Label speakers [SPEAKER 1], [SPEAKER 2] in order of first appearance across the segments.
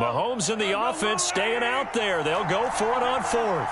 [SPEAKER 1] Mahomes and the offense staying out there. They'll go for it on fourth.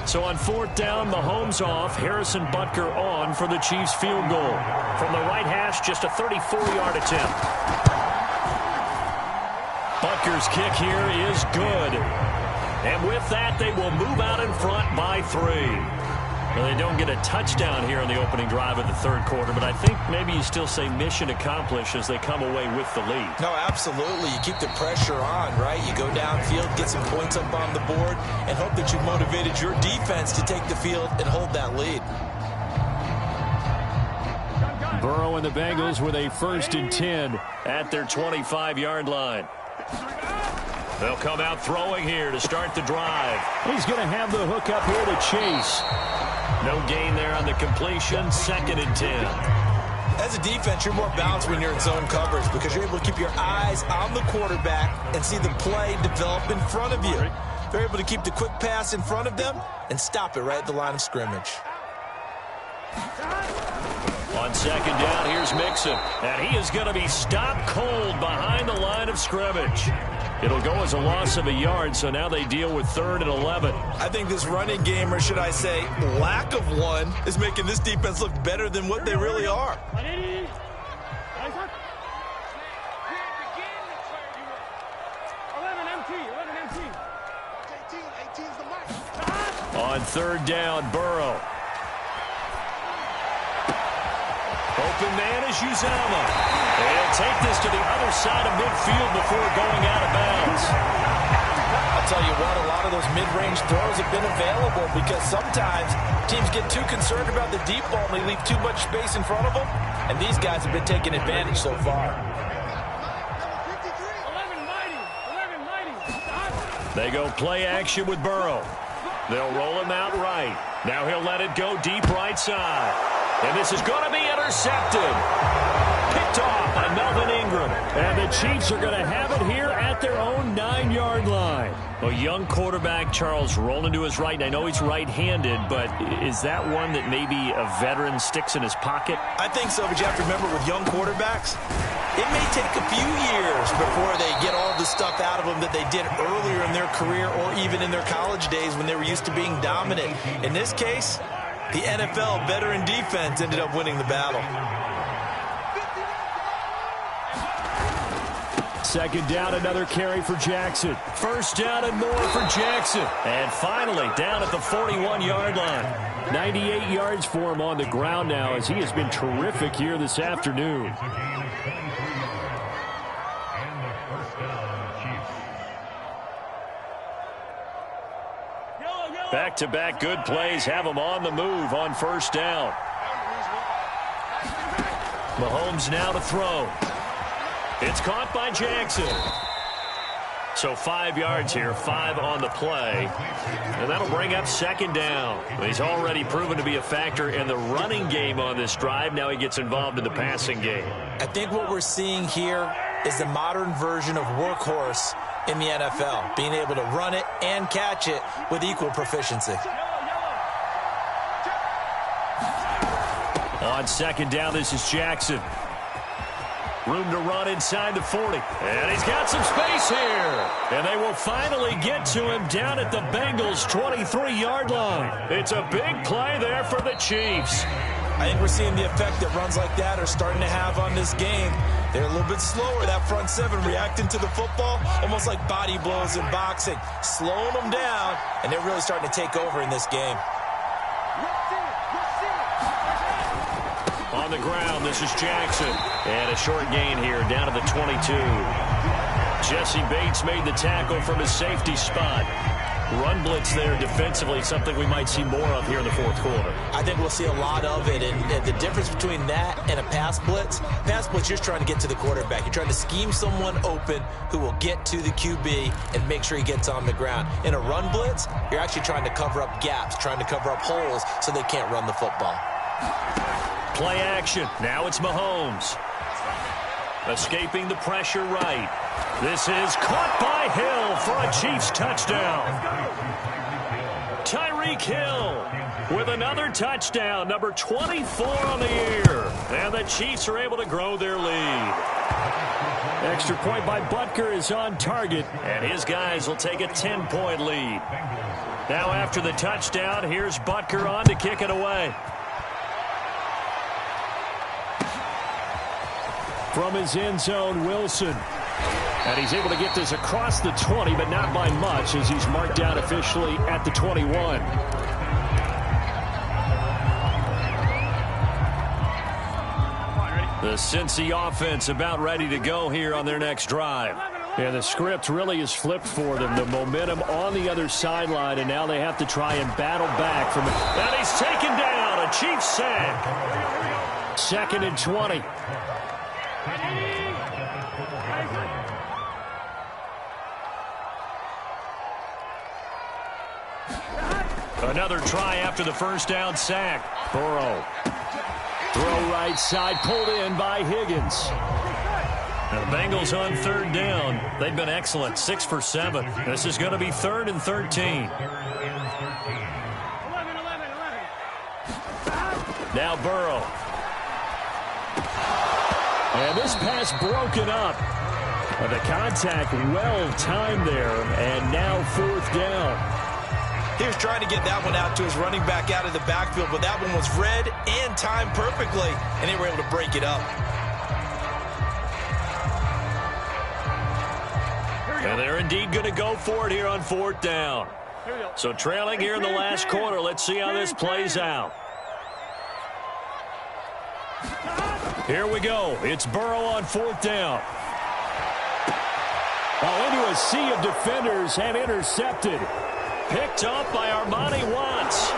[SPEAKER 1] So on fourth down, Mahomes off, Harrison Butker on for the Chiefs field goal. From the right hash, just a 34-yard attempt. Butker's kick here is good. And with that, they will move out in front by 3. Well, they don't get a touchdown here in the opening drive of the third quarter, but I think maybe you still say mission accomplished as they come away with the lead.
[SPEAKER 2] No, absolutely. You keep the pressure on, right? You go downfield, get some points up on the board, and hope that you've motivated your defense to take the field and hold that lead.
[SPEAKER 1] Burrow and the Bengals with a 1st and 10 at their 25-yard line. They'll come out throwing here to start the drive. He's going to have the hook up here to Chase. No gain there on the completion. 2nd and 10.
[SPEAKER 2] As a defense, you're more balanced when you're in zone coverage because you're able to keep your eyes on the quarterback and see the play develop in front of you. They're able to keep the quick pass in front of them and stop it right at the line of scrimmage.
[SPEAKER 1] On 2nd down, here's Mixon. And he is going to be stopped cold behind the line of scrimmage. It'll go as a loss of a yard, so now they deal with 3rd and 11.
[SPEAKER 2] I think this running game, or should I say lack of one, is making this defense look better than what they really are.
[SPEAKER 1] On 3rd down, Burrow. Open man is Uzomah. He'll take this to the other side of midfield before going out of bounds.
[SPEAKER 2] I'll tell you what, a lot of those mid-range throws have been available because sometimes teams get too concerned about the deep ball and they leave too much space in front of them, and these guys have been taking advantage so far.
[SPEAKER 1] They go play action with Burrow. They'll roll him out right. Now he'll let it go deep right side. And this is going to be intercepted. Picked off by Melvin Ingram. And the Chiefs are going to have it here at their own 9-yard line. A young quarterback, Charles, rolling to his right. I know he's right-handed, but is that one that maybe a veteran sticks in his pocket?
[SPEAKER 2] I think so, but you have to remember with young quarterbacks, it may take a few years before they get all the stuff out of them that they did earlier in their career or even in their college days when they were used to being dominant. In this case, the NFL veteran defense ended up winning the battle.
[SPEAKER 1] 2nd down, another carry for Jackson. 1st down and more for Jackson. And finally, down at the 41-yard line. 98 yards for him on the ground now as he has been terrific here this afternoon. Back-to-back good plays have him on the move on 1st down. Mahomes now to throw. It's caught by Jackson. So 5 yards here, 5 on the play. And that'll bring up 2nd down. He's already proven to be a factor in the running game on this drive. Now he gets involved in the passing game.
[SPEAKER 2] I think what we're seeing here is the modern version of workhorse in the NFL, being able to run it and catch it with equal proficiency.
[SPEAKER 1] On 2nd down, this is Jackson. Room to run inside the 40. And he's got some space here. And they will finally get to him down at the Bengals' 23-yard line. It's a big play there for the Chiefs.
[SPEAKER 2] I think we're seeing the effect that runs like that are starting to have on this game. They're a little bit slower, that front 7, reacting to the football, almost like body blows in boxing, slowing them down, and they're really starting to take over in this game.
[SPEAKER 1] On the ground, this is Jackson. And a short gain here, down to the 22. Jesse Bates made the tackle from his safety spot. run blitz there defensively, something we might see more of here in the fourth quarter.
[SPEAKER 2] I think we'll see a lot of it, and the difference between that and a pass blitz, you're trying to get to the quarterback. You're trying to scheme someone open who will get to the QB and make sure he gets on the ground. In a run blitz, you're actually trying to cover up gaps, trying to cover up holes so they can't run the football.
[SPEAKER 1] Play action. Now it's Mahomes. Escaping the pressure right. This is caught by Hill for a Chiefs touchdown. Tyreek Hill with another touchdown, number 24 on the year. And the Chiefs are able to grow their lead. Extra point by Butker is on target, and his guys will take a 10-point lead. Now after the touchdown, here's Butker on to kick it away. From his end zone, Wilson. And he's able to get this across the 20, but not by much, as he's marked down officially at the 21. The Cincy offense about ready to go here on their next drive. And the script really is flipped for them. The momentum on the other sideline, and now they have to try and battle back from it. And he's taken down. A Chiefs sack. 2nd and 20. Another try after the first down sack. Burrow. Throw right side, pulled in by Higgins. And the Bengals on 3rd down. They've been excellent, 6 for 7. This is going to be 3rd and 13. Now Burrow. And this pass broken up. The contact well timed there, and now 4th down.
[SPEAKER 2] He was trying to get that one out to his running back out of the backfield, but that one was read and timed perfectly, and they were able to break it up.
[SPEAKER 1] And they're indeed going to go for it here on 4th down. So trailing here in the last quarter. Let's see how this plays out. Here we go. It's Burrow on 4th down. Into a sea of defenders and intercepted. Picked up by Armani Watts.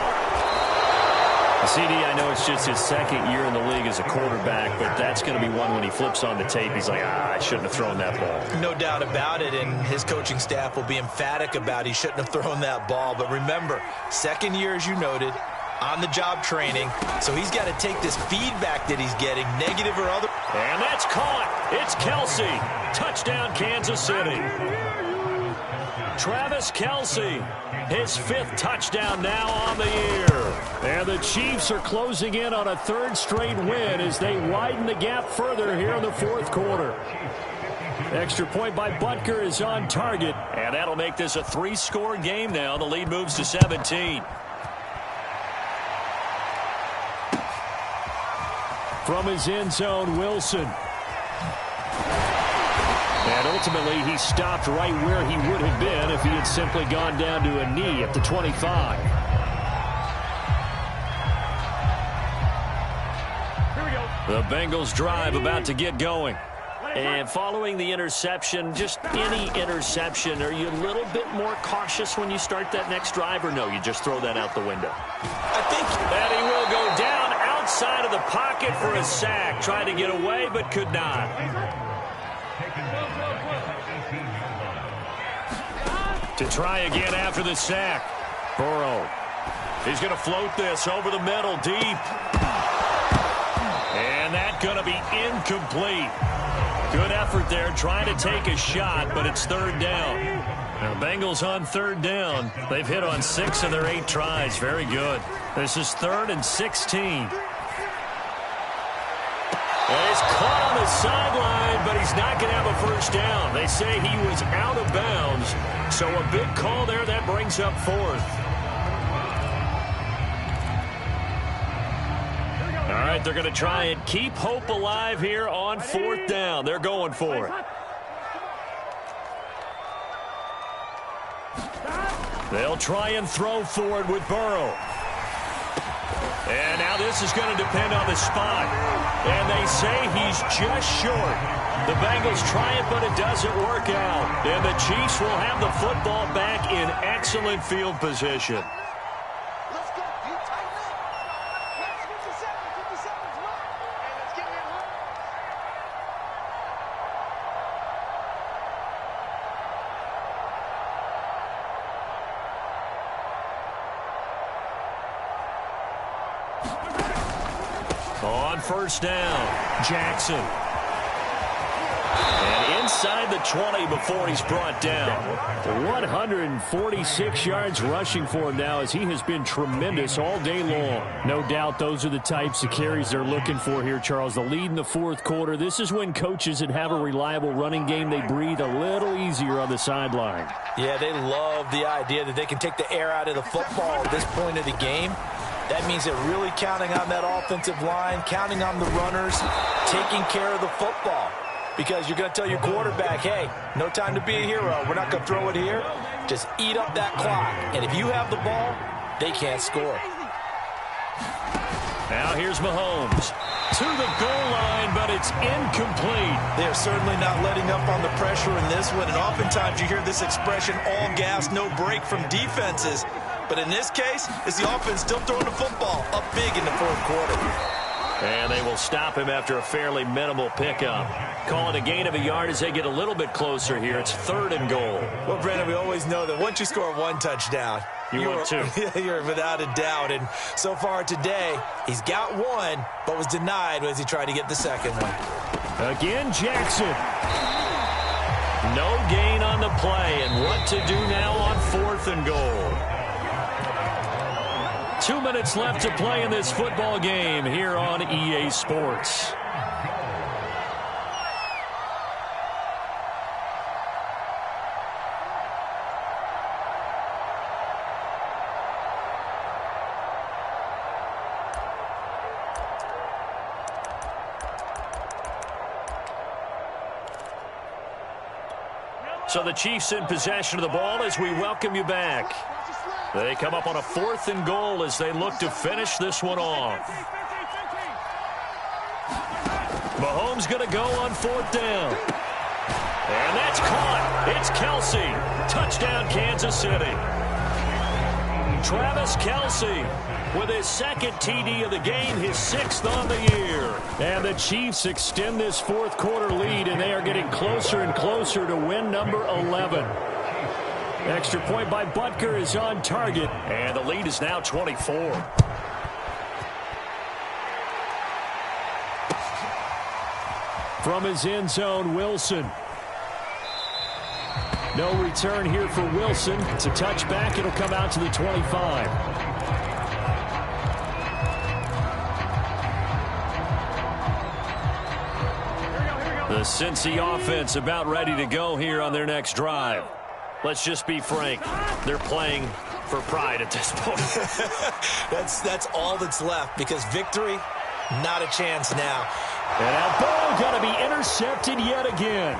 [SPEAKER 1] CD, I know it's just his 2nd year in the league as a quarterback, but that's going to be one when he flips on the tape. He's like, I shouldn't have thrown that ball.
[SPEAKER 2] No doubt about it, and his coaching staff will be emphatic about he shouldn't have thrown that ball. But remember, 2nd year, as you noted, on-the-job training, so he's got to take this feedback that he's getting, negative or other.
[SPEAKER 1] And that's caught. It's Kelsey. Touchdown, Kansas City. Travis Kelsey, his 5th touchdown now on the year. And the Chiefs are closing in on a 3rd straight win as they widen the gap further here in the 4th quarter. Extra point by Butker is on target, and that'll make this a 3-score game now. The lead moves to 17. From his end zone, Wilson. And ultimately, he stopped right where he would have been if he had simply gone down to a knee at the 25. Here we go. The Bengals drive about to get going. And following the interception, just any interception, are you a little bit more cautious when you start that next drive, or no, you just throw that out the window?
[SPEAKER 2] I think
[SPEAKER 1] that he will go down outside of the pocket for a sack. Tried to get away, but could not. To try again after the sack. Burrow. He's going to float this over the middle, deep. And that's going to be incomplete. Good effort there, trying to take a shot, but it's 3rd down. Now, the Bengals on 3rd down. They've hit on 6 of their 8 tries. Very good. This is 3rd and 16. And he's caught on the sideline, but he's not going to have a first down. They say he was out of bounds. So a big call there that brings up 4th. All right, they're going to try and keep hope alive here on 4th down. They're going for it. They'll try and throw for it with Burrow. And now this this is going to depend on the spot. And they say he's just short. The Bengals try it, but it doesn't work out. And the Chiefs will have the football back in excellent field position. On first down, Jackson. And inside the 20 before he's brought down. 146 yards rushing for him now as he has been tremendous all day long. No doubt those are the types of carries they're looking for here, Charles. The lead in the fourth quarter. This is when coaches that have a reliable running game, they breathe a little easier on the sideline.
[SPEAKER 2] Yeah, they love the idea that they can take the air out of the football at this point of the game. That means they're really counting on that offensive line, counting on the runners, taking care of the football. Because you're going to tell your quarterback, hey, no time to be a hero. We're not going to throw it here. Just eat up that clock. And if you have the ball, they can't score.
[SPEAKER 1] Now here's Mahomes to the goal line, but it's incomplete.
[SPEAKER 2] They're certainly not letting up on the pressure in this one. And oftentimes you hear this expression, all gas, no break from defenses. But in this case, it's the offense still throwing the football up big in the fourth quarter.
[SPEAKER 1] And they will stop him after a fairly minimal pickup. Call it a gain of a yard as they get a little bit closer here. It's 3rd and goal.
[SPEAKER 2] Well, Brandon, we always know that once you score one touchdown,
[SPEAKER 1] you're
[SPEAKER 2] without a doubt. And so far today, he's got one, but was denied as he tried to get the second one.
[SPEAKER 1] Again, Jackson. No gain on the play. And what to do now on 4th and goal. 2 minutes left to play in this football game here on EA Sports. So the Chiefs in possession of the ball as we welcome you back. They come up on a 4th and goal as they look to finish this one off. Mahomes going to go on 4th down. And that's caught. It's Kelsey. Touchdown, Kansas City. Travis Kelsey with his 2nd TD of the game, his 6th on the year. And the Chiefs extend this fourth quarter lead, and they are getting closer and closer to win number 11. Extra point by Butker is on target, and the lead is now 24. From his end zone, Wilson. No return here for Wilson. It's a touchback. It'll come out to the 25. The Cincy offense about ready to go here on their next drive. Let's just be frank. They're playing for pride at this point.
[SPEAKER 2] That's all that's left because victory, not a chance now.
[SPEAKER 1] And now ball going to be intercepted yet again.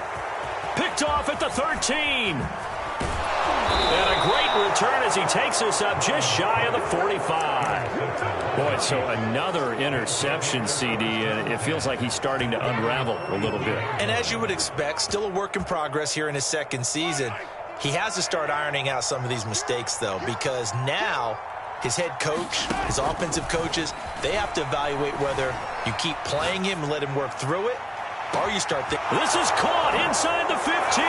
[SPEAKER 1] Picked off at the 13. And a great return as he takes us up just shy of the 45. Boy, so another interception, CD, and it feels like he's starting to unravel a little bit.
[SPEAKER 2] And as you would expect, still a work in progress here in his 2nd season. He has to start ironing out some of these mistakes, though, because now his head coach, his offensive coaches, they have to evaluate whether you keep playing him and let him work through it, or you start thinking.
[SPEAKER 1] This is caught inside the 15.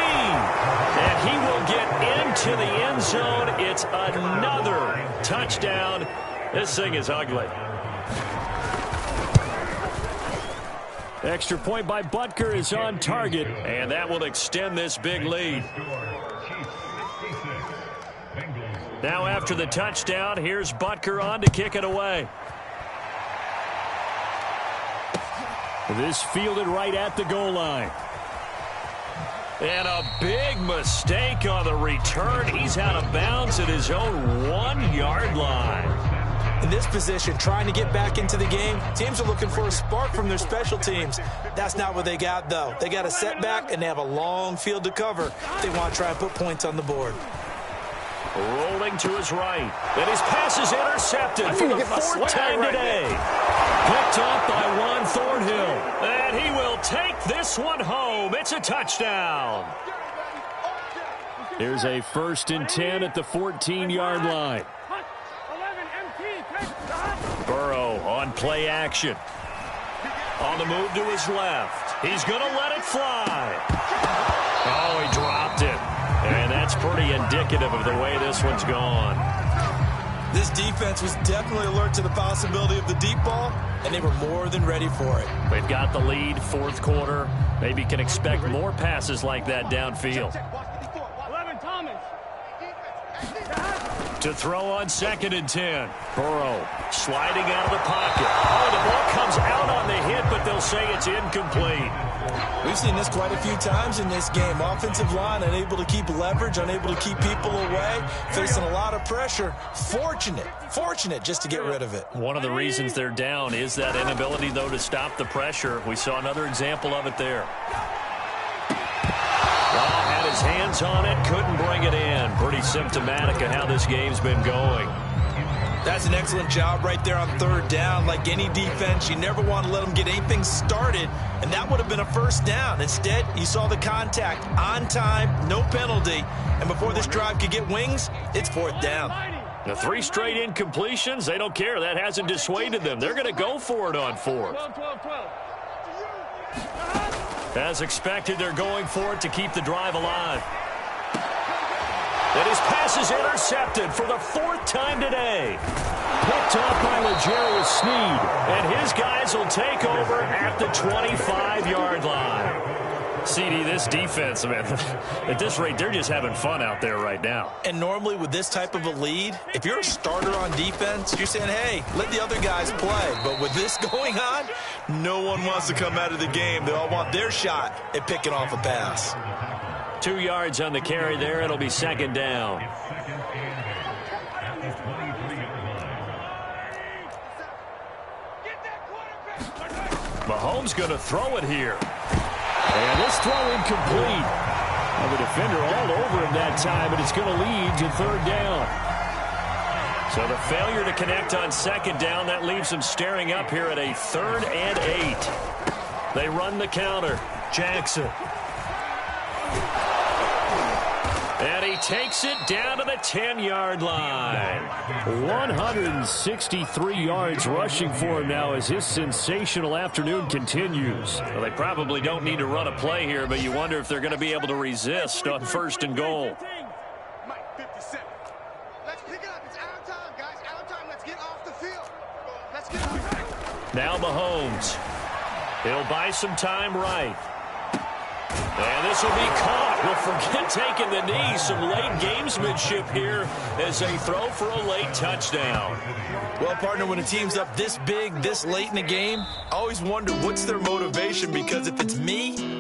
[SPEAKER 1] And he will get into the end zone. It's another touchdown. This thing is ugly. Extra point by Butker is on target, and that will extend this big lead. Now after the touchdown, here's Butker on to kick it away. This fielded right at the goal line. And a big mistake on the return. He's out of bounds at his own 1-yard line.
[SPEAKER 2] In this position, trying to get back into the game, teams are looking for a spark from their special teams. That's not what they got, though. They got a setback, and they have a long field to cover if they want to try and put points on the board.
[SPEAKER 1] Rolling to his right. And his pass is intercepted for the 4th time today. this one home. It's a touchdown. Here's a 1st and 10 at the 14-yard line. Burrow on play action. On the move to his left. He's going to let it fly. Oh, he dropped it. And that's pretty indicative of the way this one's gone.
[SPEAKER 2] This defense was definitely alert to the possibility of the deep ball, and they were more than ready for it.
[SPEAKER 1] They've got the lead, 4th quarter. Maybe can expect more passes like that downfield. To throw on 2nd and 10. Burrow sliding out of the pocket. Oh, the ball comes out on the hit, but they'll say it's incomplete.
[SPEAKER 2] We've seen this quite a few times in this game. Offensive line unable to keep leverage, unable to keep people away, facing a lot of pressure. Fortunate just to get rid of it.
[SPEAKER 1] One of the reasons they're down is that inability, though, to stop the pressure. We saw another example of it there. Had his hands on it, couldn't bring it in. Pretty symptomatic of how this game's been going.
[SPEAKER 2] That's an excellent job right there on 3rd down. Like any defense, you never want to let them get anything started, and that would have been a 1st down. Instead, you saw the contact on time, no penalty, and before this drive could get wings, it's 4th down.
[SPEAKER 1] The 3 straight incompletions, they don't care. That hasn't dissuaded them. They're going to go for it on 4th. As expected, they're going for it to keep the drive alive. And his pass is intercepted for the 4th time today. Picked off by Jerz Sneed. And his guys will take over at the 25-yard line. CD, this defense, man, at this rate, they're just having fun out there right now.
[SPEAKER 2] And normally with this type of a lead, if you're a starter on defense, you're saying, hey, let the other guys play. But with this going on, no one wants to come out of the game. They all want their shot at picking off a pass.
[SPEAKER 1] 2 yards on the carry there. It'll be 2nd down. Mahomes going to throw it here. And this throw incomplete. Well, the defender all over him that time, but it's going to lead to 3rd down. So the failure to connect on 2nd down, that leaves them staring up here at a 3rd and 8. They run the counter. Jackson. And he takes it down to the 10-yard line. 163 yards rushing for him now as his sensational afternoon continues. Well, they probably don't need to run a play here, but you wonder if they're going to be able to resist on 1st and goal.
[SPEAKER 3] Let's pick it up. It's our time, guys. Our time. Let's get off the field. Let's get off.
[SPEAKER 1] Now Mahomes. He'll buy some time right. And this will be caught. We'll forget taking the knee. Some late gamesmanship here as they throw for a late touchdown.
[SPEAKER 2] Well, partner, when a team's up this big, this late in the game, I always wonder what's their motivation, because if it's me,